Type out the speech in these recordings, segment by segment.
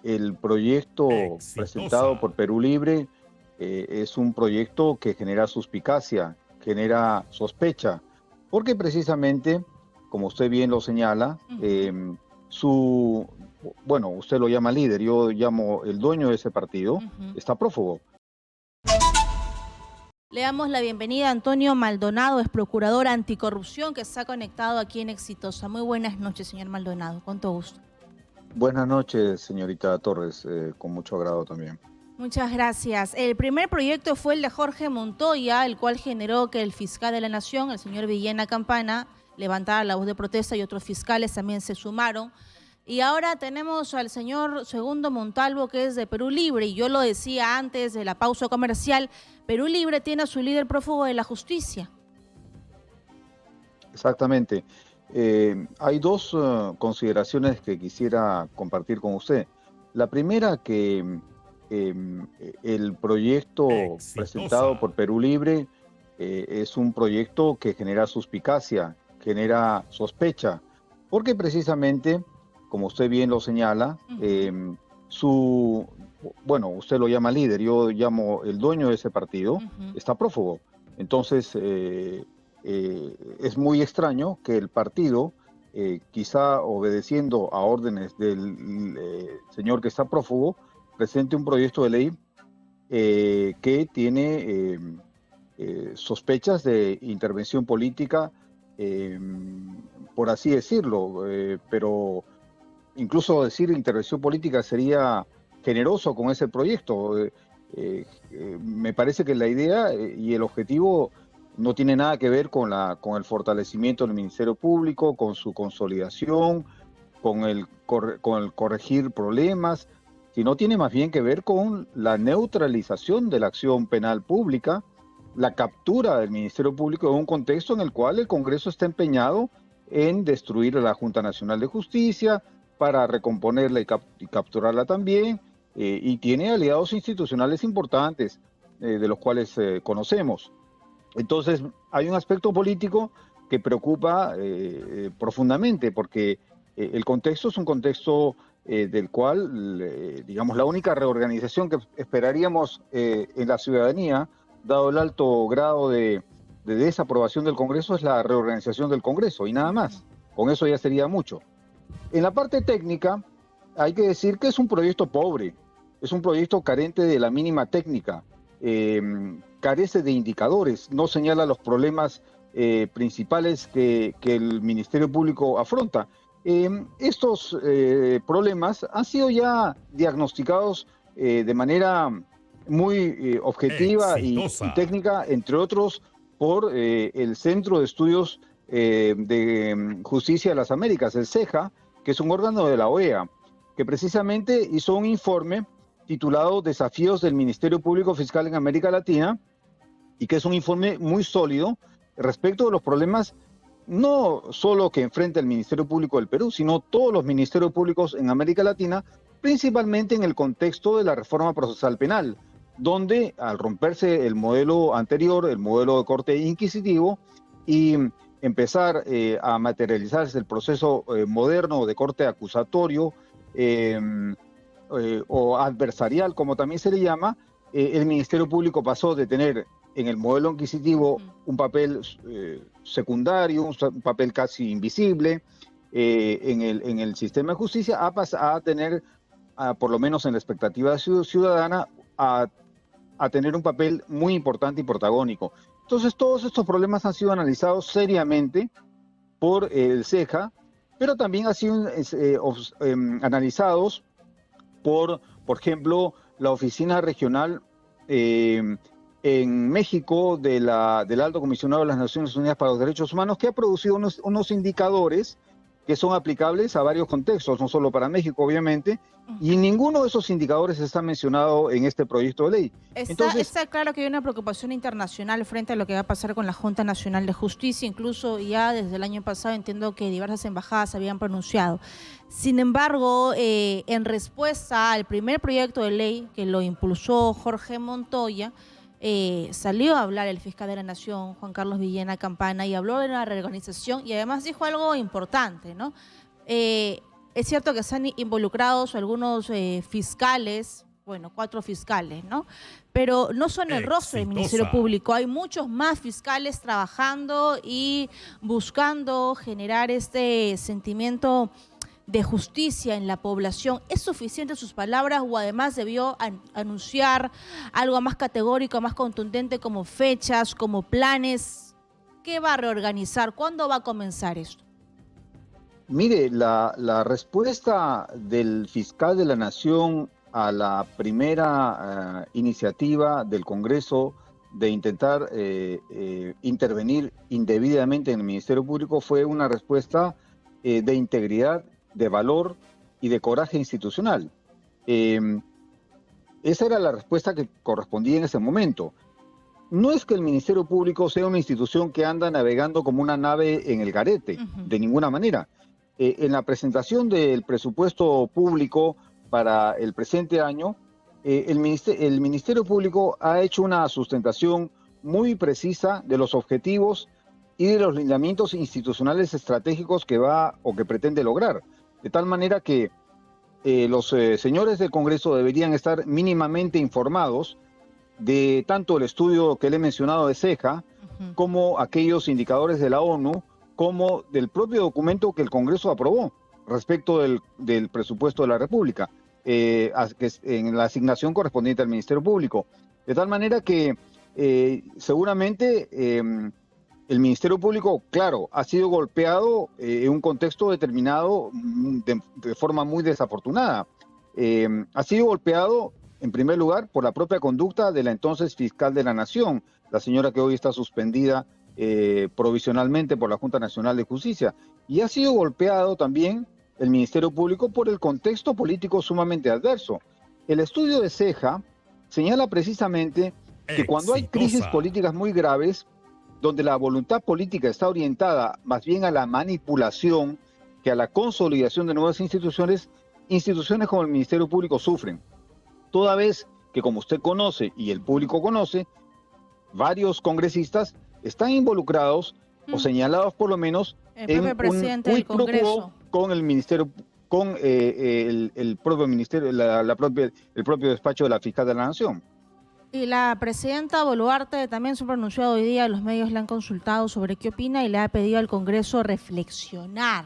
el proyecto presentado por Perú Libre es un proyecto que genera suspicacia, genera sospecha, porque precisamente, como usted bien lo señala, bueno, usted lo llama líder, yo llamo el dueño de ese partido, está prófugo. Le damos la bienvenida a Antonio Maldonado, es procurador anticorrupción que está conectado aquí en Exitosa. Muy buenas noches, señor Maldonado, con todo gusto. Buenas noches, señorita Torres, con mucho agrado también. Muchas gracias. El primer proyecto fue el de Jorge Montoya, el cual generó que el fiscal de la Nación, el señor Villena Campana, levantara la voz de protesta y otros fiscales también se sumaron. Y ahora tenemos al señor Segundo Montalvo, que es de Perú Libre, y yo lo decía antes de la pausa comercial, Perú Libre tiene a su líder prófugo de la justicia. Exactamente. Hay dos consideraciones que quisiera compartir con usted. La primera, que el proyecto presentado por Perú Libre es un proyecto que genera suspicacia, genera sospecha, porque precisamente, como usted bien lo señala, bueno, usted lo llama líder, yo llamo el dueño de ese partido, está prófugo. Entonces, es muy extraño que el partido, quizá obedeciendo a órdenes del señor que está prófugo, presente un proyecto de ley que tiene sospechas de intervención política, por así decirlo, pero incluso decir intervención política sería generoso con ese proyecto. Me parece que la idea y el objetivo no tiene nada que ver con el fortalecimiento del Ministerio Público, con su consolidación, con el corregir problemas, sino tiene más bien que ver con la neutralización de la acción penal pública, la captura del Ministerio Público en un contexto en el cual el Congreso está empeñado en destruir a la Junta Nacional de Justicia para recomponerla y capturarla también, y tiene aliados institucionales importantes, de los cuales conocemos. Entonces, hay un aspecto político que preocupa profundamente, porque el contexto es un contexto del cual, digamos, la única reorganización que esperaríamos en la ciudadanía, dado el alto grado de desaprobación del Congreso, es la reorganización del Congreso, y nada más. Con eso ya sería mucho. En la parte técnica, hay que decir que es un proyecto pobre, es un proyecto carente de la mínima técnica, carece de indicadores, no señala los problemas principales que el Ministerio Público afronta. Estos problemas han sido ya diagnosticados de manera muy objetiva y técnica, entre otros, por el Centro de Estudios de Justicia de las Américas, el CEJA, que es un órgano de la OEA, que precisamente hizo un informe titulado Desafíos del Ministerio Público Fiscal en América Latina, y que es un informe muy sólido respecto de los problemas no solo que enfrenta el Ministerio Público del Perú, sino todos los ministerios públicos en América Latina, principalmente en el contexto de la reforma procesal penal, donde al romperse el modelo anterior, el modelo de corte inquisitivo, y empezar a materializarse el proceso moderno de corte acusatorio o adversarial, como también se le llama, el Ministerio Público pasó de tener en el modelo inquisitivo un papel secundario, un papel casi invisible en el sistema de justicia, a tener, por lo menos en la expectativa ciudadana, a tener un papel muy importante y protagónico. Entonces, todos estos problemas han sido analizados seriamente por el CEJA, pero también han sido analizados por ejemplo, la Oficina Regional en México del Alto Comisionado de las Naciones Unidas para los Derechos Humanos, que ha producido unos indicadores que son aplicables a varios contextos, no solo para México, obviamente, y ninguno de esos indicadores está mencionado en este proyecto de ley. Está claro que hay una preocupación internacional frente a lo que va a pasar con la Junta Nacional de Justicia, incluso ya desde el año pasado entiendo que diversas embajadas habían pronunciado. Sin embargo, en respuesta al primer proyecto de ley que lo impulsó Jorge Montoya, salió a hablar el fiscal de la Nación, Juan Carlos Villena Campana, y habló de la reorganización y además dijo algo importante, ¿no? Es cierto que están involucrados algunos fiscales, bueno, 4 fiscales, ¿no? Pero no son el rostro del Ministerio Público. Hay muchos más fiscales trabajando y buscando generar este sentimiento de justicia en la población. ¿Es suficiente sus palabras o además debió anunciar algo más categórico, más contundente, como fechas, como planes? ¿Qué va a reorganizar? ¿Cuándo va a comenzar esto? Mire, la respuesta del fiscal de la Nación a la primera iniciativa del Congreso de intentar intervenir indebidamente en el Ministerio Público fue una respuesta de integridad, de valor y de coraje institucional. Esa era la respuesta que correspondía en ese momento. No es que el Ministerio Público sea una institución que anda navegando como una nave en el garete, de ninguna manera. En la presentación del presupuesto público para el presente año, el Ministerio Público ha hecho una sustentación muy precisa de los objetivos y de los lineamientos institucionales estratégicos que va o que pretende lograr. De tal manera que los señores del Congreso deberían estar mínimamente informados de tanto el estudio que le he mencionado de CEJA, como aquellos indicadores de la ONU, como del propio documento que el Congreso aprobó respecto del presupuesto de la República, en la asignación correspondiente al Ministerio Público. De tal manera que seguramente el Ministerio Público, claro, ha sido golpeado en un contexto determinado de forma muy desafortunada. Ha sido golpeado, en primer lugar, por la propia conducta de la entonces fiscal de la Nación, la señora que hoy está suspendida provisionalmente por la Junta Nacional de Justicia. Y ha sido golpeado también el Ministerio Público por el contexto político sumamente adverso. El estudio de CEJA señala precisamente que cuando hay crisis políticas muy graves, donde la voluntad política está orientada más bien a la manipulación que a la consolidación de nuevas instituciones, instituciones como el Ministerio Público sufren. Toda vez que, como usted conoce y el público conoce, varios congresistas están involucrados o señalados por lo menos en un quid pro quo con el ministerio, con el propio ministerio, el propio despacho de la fiscal de la Nación. Y la presidenta Boluarte también se ha pronunciado hoy día, los medios le han consultado sobre qué opina y le ha pedido al Congreso reflexionar.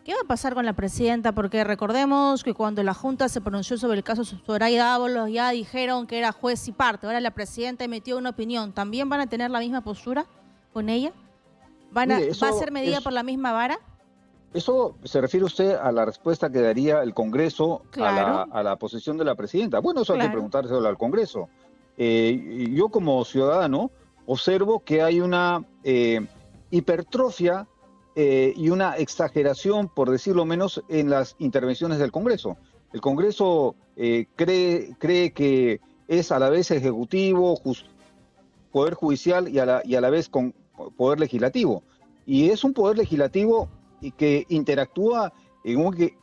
¿Qué va a pasar con la presidenta? Porque recordemos que cuando la Junta se pronunció sobre el caso Zoraida Ábalos ya dijeron que era juez y parte. Ahora la presidenta emitió una opinión. ¿También van a tener la misma postura con ella? ¿Va a ser medida por la misma vara? ¿Eso se refiere usted a la respuesta que daría el Congreso a la posición de la presidenta? Bueno, eso hay que preguntárselo al Congreso. Yo como ciudadano observo que hay una hipertrofia y una exageración, por decirlo menos, en las intervenciones del Congreso. El Congreso cree que es a la vez ejecutivo, poder judicial y a la vez con poder legislativo. Y es un poder legislativo que interactúa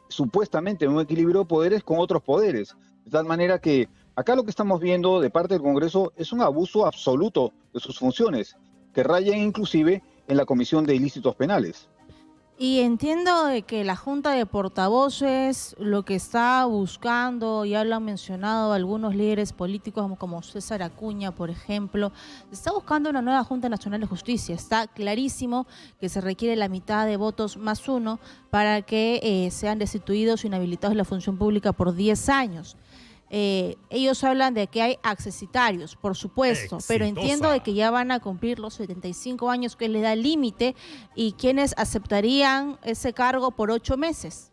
supuestamente en un equilibrio de poderes con otros poderes. De tal manera que acá lo que estamos viendo de parte del Congreso es un abuso absoluto de sus funciones, que rayan inclusive en la comisión de ilícitos penales. Y entiendo de que la Junta de Portavoces lo que está buscando, ya lo han mencionado algunos líderes políticos como César Acuña, por ejemplo, está buscando una nueva Junta Nacional de Justicia. Está clarísimo que se requiere la mitad de votos más 1 para que sean destituidos o inhabilitados de la función pública por 10 años. Ellos hablan de que hay accesitarios, por supuesto, pero entiendo de que ya van a cumplir los 75 años que les da el límite y quienes aceptarían ese cargo por 8 meses.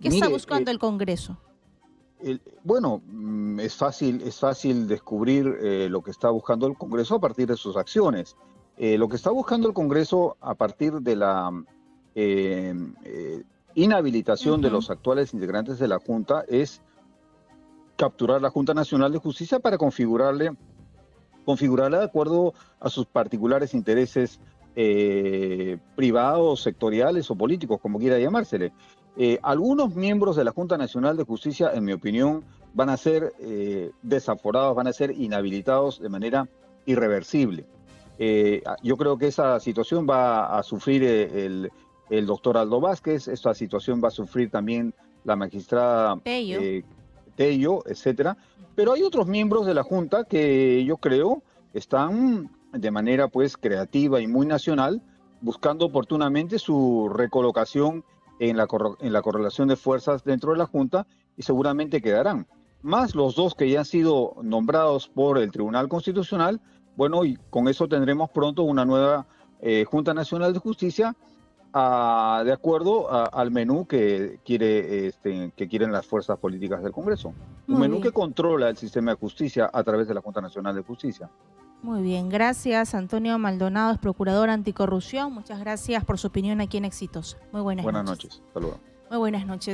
¿Qué está buscando el Congreso? Bueno, es fácil descubrir lo que está buscando el Congreso a partir de sus acciones. Lo que está buscando el Congreso a partir de la inhabilitación de los actuales integrantes de la Junta es capturar la Junta Nacional de Justicia para configurarla de acuerdo a sus particulares intereses privados, sectoriales o políticos, como quiera llamársele. Algunos miembros de la Junta Nacional de Justicia, en mi opinión, van a ser desaforados, van a ser inhabilitados de manera irreversible. Yo creo que esa situación va a sufrir el doctor Aldo Vázquez. Esta situación va a sufrir también la magistrada Tello, etcétera. Pero hay otros miembros de la Junta que yo creo están de manera pues creativa y muy nacional buscando oportunamente su recolocación en la correlación de fuerzas dentro de la Junta y seguramente quedarán. Más los dos que ya han sido nombrados por el Tribunal Constitucional, bueno, y con eso tendremos pronto una nueva Junta Nacional de Justicia de acuerdo al menú que quieren las fuerzas políticas del Congreso. Un menú que controla el sistema de justicia a través de la Junta Nacional de Justicia. Muy bien, gracias. Antonio Maldonado es procurador anticorrupción. Muchas gracias por su opinión aquí en Exitosa. Muy buenas noches. Buenas noches. Saludos. Muy buenas noches.